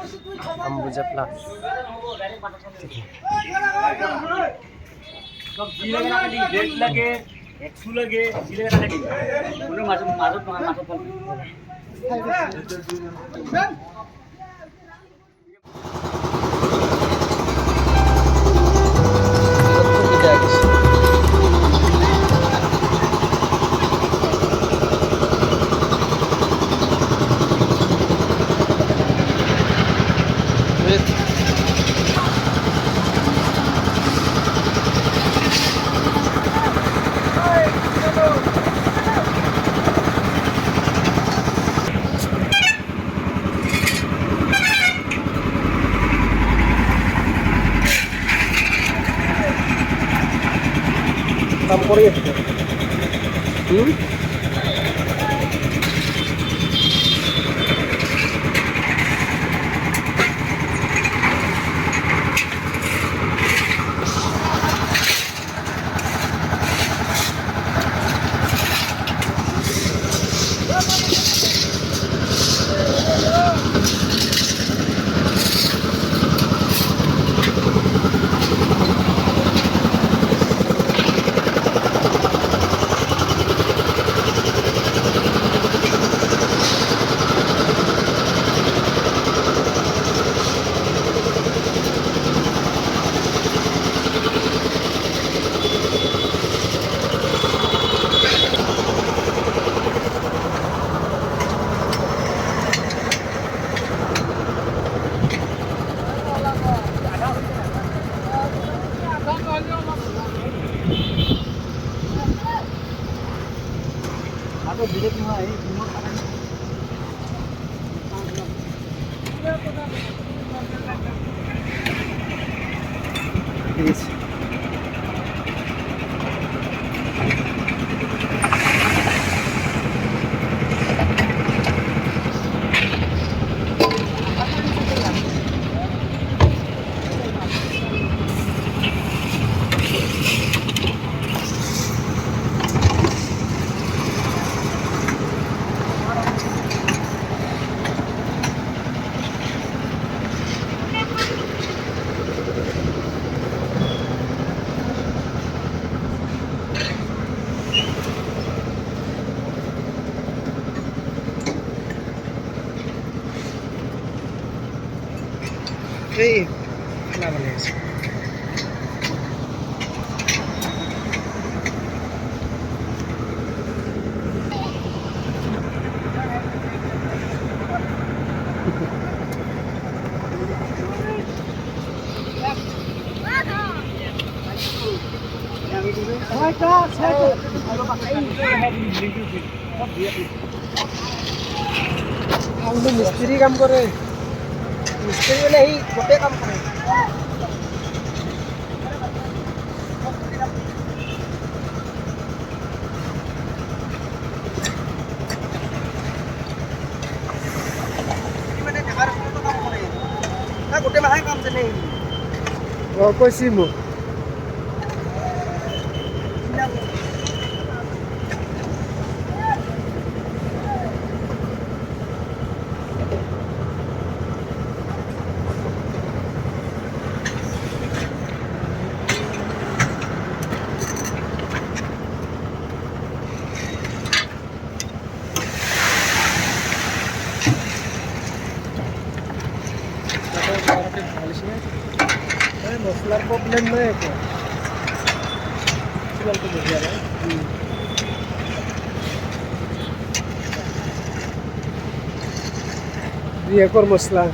Ambuja plus rate लगे 100 लगे 80 लगे लगे उन्हें माजूद काम করে আছে तो धीरे धीरे है प्लीज এই না বলে আছে मिस्त्री काम करे मिस्त्री वाले ही गोटे काम करे मैंने जगह तो काम करे ना गोटे में काम चले वो कैसी मु मसलार प्रॉब्लम नहीं है क्या चल तो बढ़िया है ये कर मसला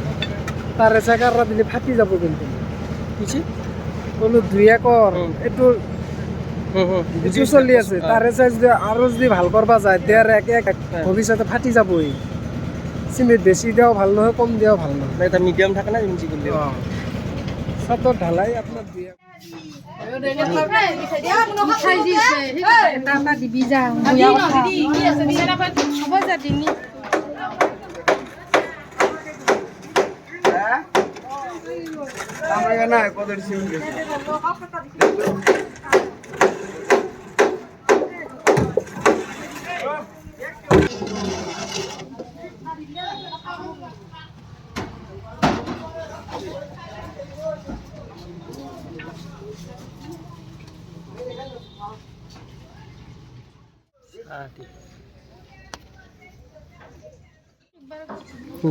तारे জায়গা দিলে ফাটি যাব কিন্তু কিছি বলো দুইয়া কর একটু কিছু চলি আছে তারে চাই যদি আরো যদি ভাল করবা যায় দেয়ার এক এক ভবিষ্যতে ফাটি যাবই সিমেন্ট বেশি দেওয়া ভালো নহয় কম দেওয়া ভালো নহয় এটা মিডিয়াম থাকে না ইঞ্চি করলে সাতর ঢালাই আপনার দুইয়া দিবি যা হ'ব যা দিনি আমার না কদর সিম গেছে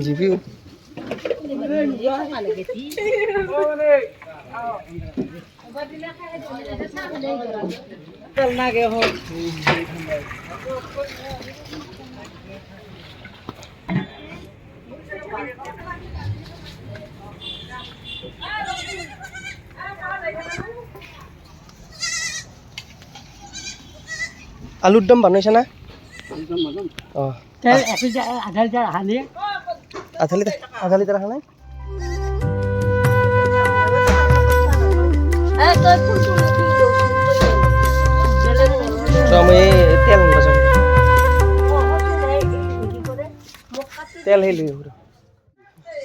জিবি আলুর দম বানাইছে না অঁ তেল 1 লিটাৰ আধা লিটাৰ হানি আধা লিটাৰ আহা নাই আমি তেল বাজাম তেল হেলি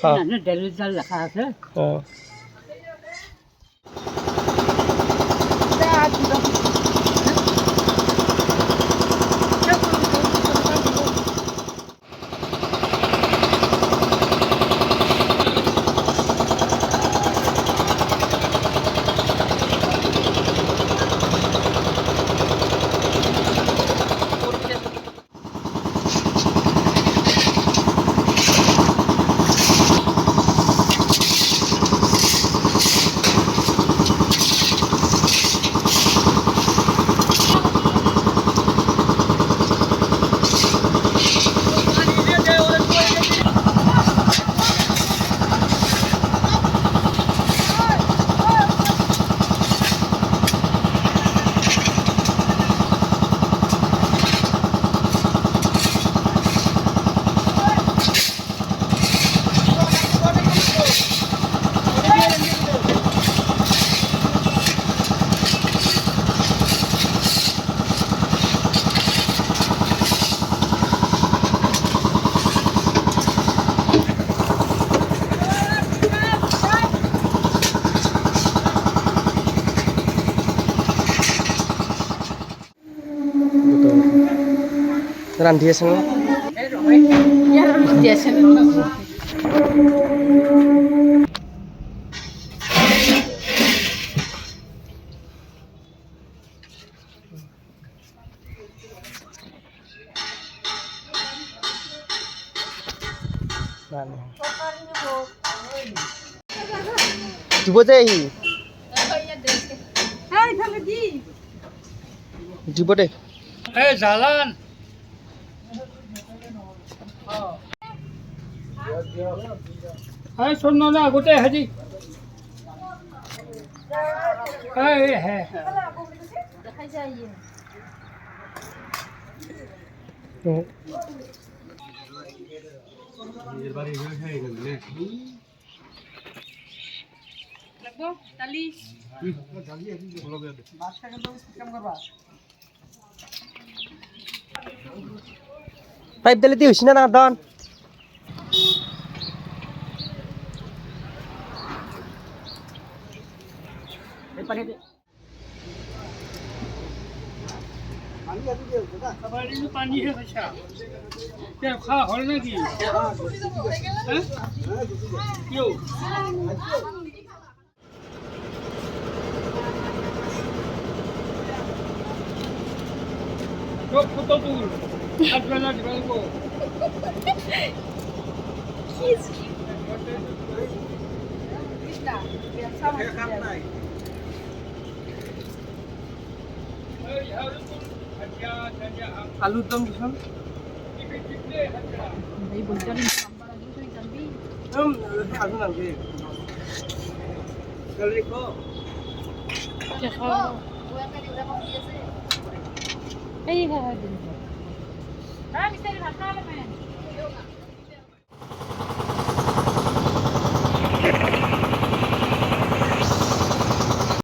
হ্যাঁ তেল লিটাৰ লেখা আছে অঁ ৰান্ধি আছে ন দিব যে আহি দিব দে এই জালান এই শোন না গোটে হেৰি এই হে দেখাই যায় নিজের বাড়ি হয়ে যায় না লাগবো ডালি ডালি আছে ভালো করে দে মাছটা কিন্তু কাম করবা পাইপ দিলে দি হইছ না দন এই পানি দে পানি আছে দিও দাদা সবারই পানি হে খাসা তে খা হল নাকি হ্যাঁ কিও Yok foto dur. Atmalar dibalko. আলুর দম দিছন এই বলতে আলু নালগে Kali ko. এই হ্যাঁ দিন হ্যাঁ মিস্ত্রি ভাত খাওয়া লাগবে